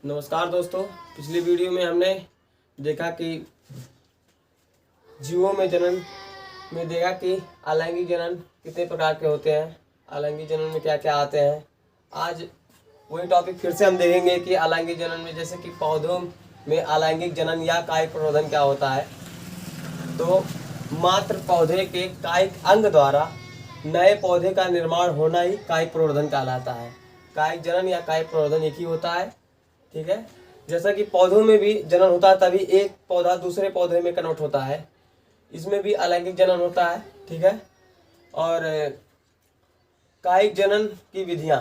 नमस्कार दोस्तों, पिछली वीडियो में हमने देखा कि जीवों में जनन में देखा कि अलैंगिक जनन कितने प्रकार के होते हैं, अलैंगिक जनन में क्या क्या आते हैं। आज वही टॉपिक फिर से हम देखेंगे कि अलैंगिक जनन में जैसे कि पौधों में अलैंगिक जनन या कायिक प्रवर्धन क्या होता है। तो मात्र पौधे के कायिक अंग द्वारा नए पौधे का निर्माण होना ही कायिक प्रवर्धन कहलाता है। कायिक जनन या कायिक प्रवर्धन एक ही होता है, ठीक है। जैसा कि पौधों में भी जनन होता है तभी एक पौधा दूसरे पौधे में कन्वर्ट होता है, इसमें भी अलैंगिक जनन होता है, ठीक है। और कायिक जनन की विधियां,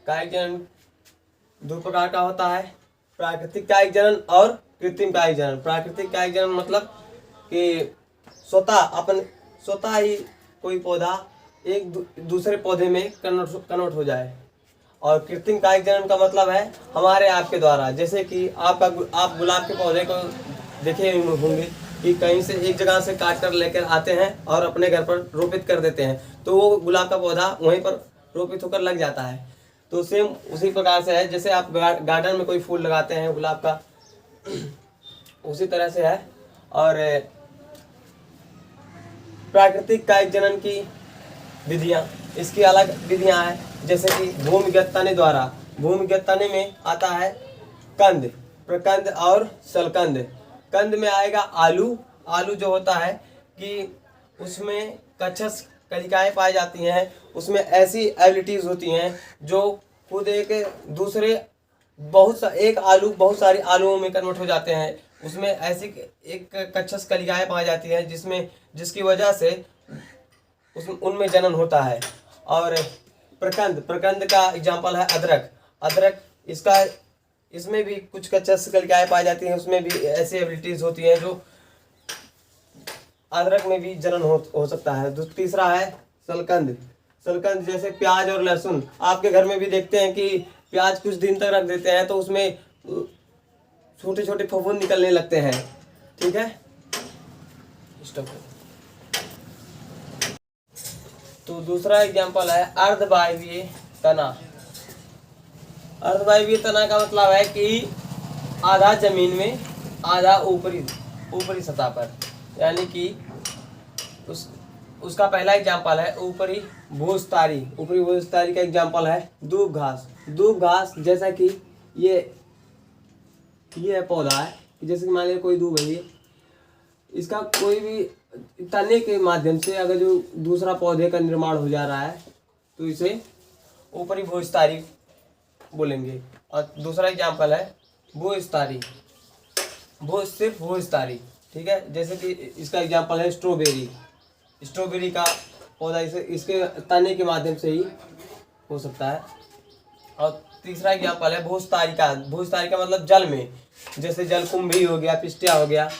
कायिक जनन दो प्रकार का होता है, प्राकृतिक कायिक जनन और कृत्रिम कायिक जनन। प्राकृतिक कायिक जनन मतलब कि स्वतः ही कोई पौधा एक दूसरे पौधे में कन्वर्ट हो जाए। और कृत्रिम कायिक जनन का मतलब है हमारे आपके द्वारा, जैसे कि आप गुलाब के पौधे को देखे होंगे कि कहीं से एक जगह से काट कर लेकर आते हैं और अपने घर पर रोपित कर देते हैं, तो वो गुलाब का पौधा वहीं पर रोपित होकर लग जाता है। तो सेम उसी प्रकार से है, जैसे आप गार्डन में कोई फूल लगाते हैं गुलाब का, उसी तरह से है। और प्राकृतिक कायिक जनन की विधियां, इसकी अलग विधियां हैं, जैसे कि भूमिगत तने द्वारा। भूमिगत तने में आता है कंद, प्रकंद और सलकंद। कंद में आएगा आलू। आलू जो होता है कि उसमें कच्छस कलिकाएं पाई जाती हैं, उसमें ऐसी एबिलिटीज होती हैं जो खुद एक आलू बहुत सारे आलूओं में कन्वर्ट हो जाते हैं। उसमें ऐसी एक कच्छस कलिकाएं पाई जाती हैं जिसकी वजह से उनमें जनन होता है। और प्रकंद का एग्जाम्पल है अदरक। इसमें भी कुछ कच्छस कलिकाएं पाई जाती हैं, उसमें भी ऐसी एबिलिटीज होती हैं जो अदरक में भी जनन हो सकता है। तीसरा है सलकंद। जैसे प्याज और लहसुन, आपके घर में भी देखते हैं कि प्याज कुछ दिन तक रख देते हैं तो उसमें छोटे छोटे फफूंद निकलने लगते हैं, ठीक है। तो दूसरा एग्जाम्पल है अर्धवायवीय तना। अर्धवायवीय तना का मतलब है कि आधा जमीन में आधा ऊपरी सतह पर, यानी कि उसका पहला एग्जाम्पल है ऊपरी भूस्तारी का एग्जाम्पल है दूब घास। जैसा कि ये पौधा है, जैसे कि मान लीजिए कोई दूब है, ये इसका कोई भी तने के माध्यम से अगर जो दूसरा पौधे का निर्माण हो जा रहा है तो इसे ऊपरी भूस्तारी बोलेंगे। और दूसरा एग्जाम्पल है भूस्तारी, सिर्फ भूस्तारी, ठीक है। जैसे कि इसका एग्जाम्पल है स्ट्रॉबेरी का पौधा इसके तने के माध्यम से ही हो सकता है। और तीसरा एग्जाम्पल है भूस्तारी का मतलब जल में, जैसे जलकुंभी हो गया, पिस्टिया हो गया।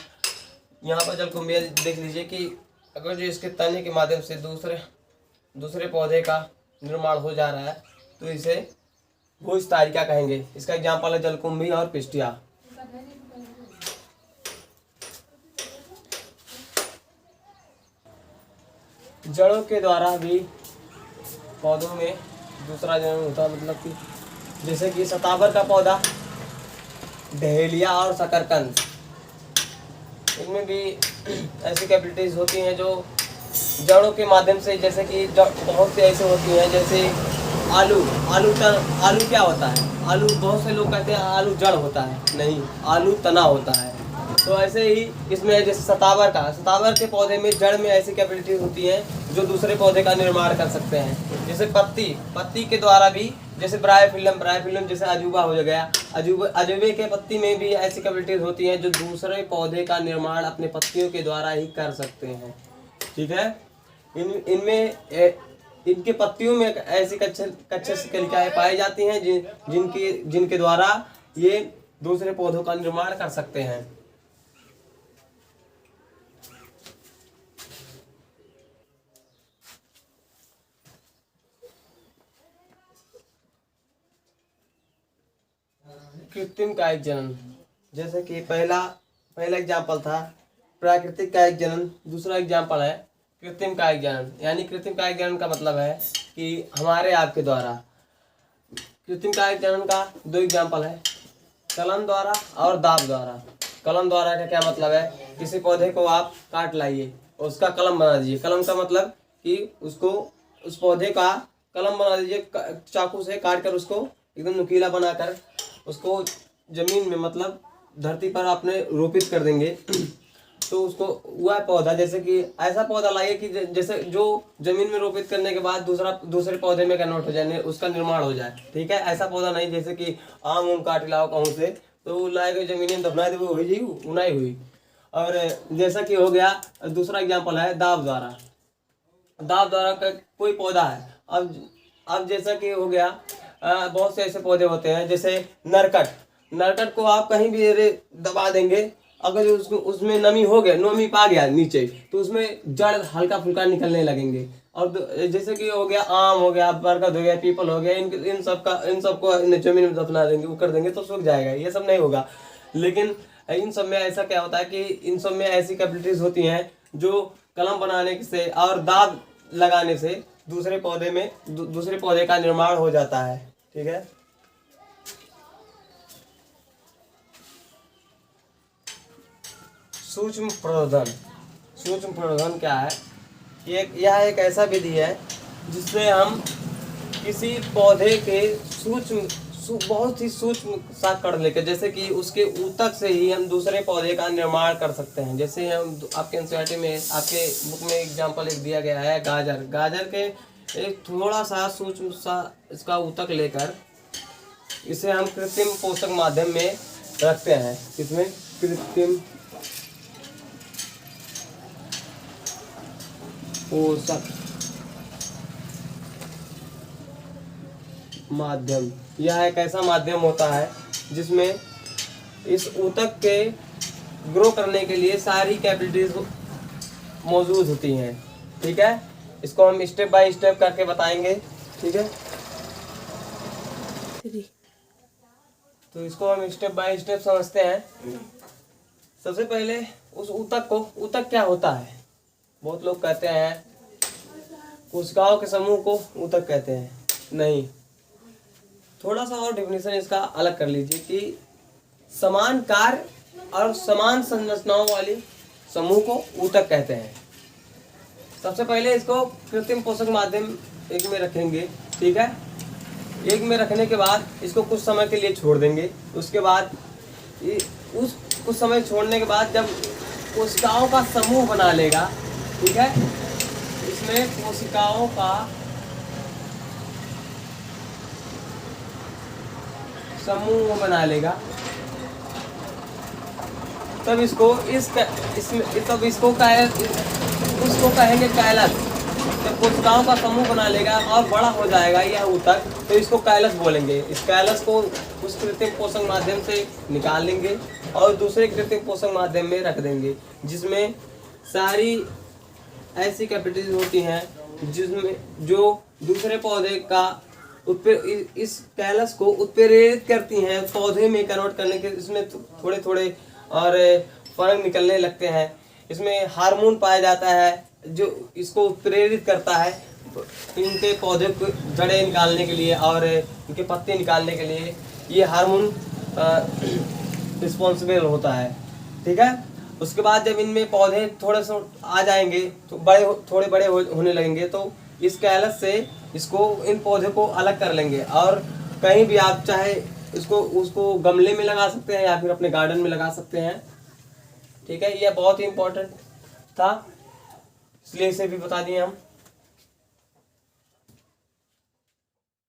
यहाँ पर जलकुंभी देख लीजिए कि अगर जो इसके तने के माध्यम से दूसरे पौधे का निर्माण हो जा रहा है तो इसे भूस्तारिका कहेंगे। इसका एग्जाम्पल है जलकुंभी और पिस्टिया। जड़ों के द्वारा भी पौधों में दूसरा जनन होता है, मतलब कि जैसे कि सतावर का पौधा, डहेलिया और शकरकंद, इनमें भी ऐसी कैपेबिलिटीज होती हैं जो जड़ों के माध्यम से, जैसे कि बहुत से ऐसे होती हैं, जैसे आलू क्या होता है? आलू, बहुत से लोग कहते हैं आलू जड़ होता है, नहीं, आलू तना होता है। तो ऐसे ही इसमें जैसे सतावर के पौधे में जड़ में ऐसी कैपेबिलिटीज होती हैं जो दूसरे पौधे का निर्माण कर सकते हैं। जैसे पत्ती के द्वारा भी, जैसे ब्रायोफिल्म जैसे अजूबा हो गया, अजूबे के पत्ती में भी ऐसी कैपेबिलिटीज होती हैं जो दूसरे पौधे का निर्माण अपने पत्तियों के द्वारा ही कर सकते हैं, ठीक है। इनके पत्तियों में ऐसी कच्छस कलिकाएं पाई जाती हैं जिनके द्वारा ये दूसरे पौधों का निर्माण कर सकते हैं। कृत्रिम कायिक जनन, जैसे कि पहला एग्जाम्पल था प्राकृतिक कायिक जनन, दूसरा एग्जाम्पल है कृत्रिम कायिक जनन। यानी कृत्रिम कायिक जनन का मतलब है कि हमारे आपके द्वारा। कृत्रिम कायिक जनन का दो एग्जाम्पल है, कलम द्वारा और दाब द्वारा। कलम द्वारा का क्या मतलब है, किसी पौधे को आप काट लाइए, उसका कलम बना दीजिए। कलम का मतलब कि उसको, उस पौधे का कलम बना दीजिए, चाकू से काट कर उसको एकदम नुकीला बनाकर उसको जमीन में, मतलब धरती पर आपने रोपित कर देंगे तो उसको वह पौधा, जैसे कि ऐसा पौधा लाइए कि जैसे जो जमीन में रोपित करने के बाद दूसरे पौधे में कन्वर्ट हो जाए, उसका निर्माण हो जाए। ठीक है, ऐसा पौधा नहीं जैसे कि आम उम काट लाओ कहूँ से तो लाएगा जमीन में दफना दे, हो जी उनाई हुई। और जैसा कि हो गया, दूसरा एग्जाम्पल है दाब द्वारा। दाब द्वारा का कोई पौधा है, अब जैसा कि हो गया, बहुत से ऐसे पौधे होते हैं जैसे नरकट। नरकट को आप कहीं भी दबा देंगे, अगर उसको उसमें नमी हो गया, नमी पा गया नीचे, तो उसमें जड़ हल्का फुल्का निकलने लगेंगे। और जैसे कि हो गया आम हो गया, बरगद हो गया, पीपल हो गया, इन सबको जमीन में दफना देंगे, वो कर देंगे तो सूख जाएगा, ये सब नहीं होगा। लेकिन इन सब में ऐसा क्या होता है कि इन सब में ऐसी कैपेबिलिटीज होती हैं जो कलम बनाने से और दाब लगाने से दूसरे पौधे का निर्माण हो जाता है। ठीक है, सूक्ष्म प्रवर्धन। सूक्ष्म प्रवर्धन क्या है, यह एक ऐसा विधि है जिससे हम किसी पौधे के बहुत ही सूक्ष्म सा कण लेकर, जैसे कि उसके ऊतक से ही हम दूसरे पौधे का निर्माण कर सकते हैं। जैसे हम आपके एनसीईआरटी में, आपके बुक में एग्जाम्पल एक दिया गया है गाजर। गाजर के एक थोड़ा सा सूक्ष्म सा इसका ऊतक लेकर इसे हम कृत्रिम पोषक माध्यम में रखते हैं। इसमें कृत्रिम पोषक माध्यम, यह एक ऐसा माध्यम होता है जिसमें इस ऊतक के ग्रो करने के लिए सारी कैपेबिलिटीज मौजूद होती हैं। ठीक है, इसको हम स्टेप बाय स्टेप करके बताएंगे। ठीक है, तो इसको हम स्टेप बाय स्टेप समझते हैं। सबसे पहले उस ऊतक क्या होता है, बहुत लोग कहते हैं कोशिकाओं के समूह को ऊतक कहते हैं, नहीं, थोड़ा सा और डेफिनेशन इसका अलग कर लीजिए कि समान कार्य और समान संरचनाओं वाली समूह को ऊतक कहते हैं। सबसे पहले इसको कृत्रिम पोषक माध्यम एक में रखेंगे। ठीक है, एक में रखने के बाद इसको कुछ समय के लिए छोड़ देंगे। उसके बाद उस कुछ समय छोड़ने के बाद जब कोशिकाओं का समूह बना लेगा, ठीक है, इसमें कोशिकाओं का समूह बना लेगा, तब इसको उसको कहेंगे कैलस। जब कोशिकाओं का समूह बना लेगा और बड़ा हो जाएगा यह ऊतक, तो इसको कैलस बोलेंगे। इस कैलस को उस कृत्रिम पोषक माध्यम से निकाल लेंगे और दूसरे कृत्रिम पोषक माध्यम में रख देंगे, जिसमें सारी ऐसी कैपेबिलिटीज होती हैं जिसमें जो दूसरे पौधे का इस कैलस को उत्प्रेरित करती हैं पौधे में कन्वर्ट करने के। इसमें थोड़े थोड़े और फर्क निकलने लगते हैं। इसमें हार्मोन पाया जाता है जो इसको उत्प्रेरित करता है इनके पौधे को जड़ें निकालने के लिए और इनके पत्ते निकालने के लिए। ये हार्मोन रिस्पॉन्सिबल होता है। ठीक है, उसके बाद जब इनमें पौधे थोड़े से आ जाएंगे तो थोड़े बड़े होने लगेंगे, तो इस कैलस से इसको इन पौधे को अलग कर लेंगे और कहीं भी आप चाहे उसको गमले में लगा सकते हैं या फिर अपने गार्डन में लगा सकते हैं। ठीक है, यह बहुत ही इम्पोर्टेंट था, इसलिए इसे भी बता दिए हम।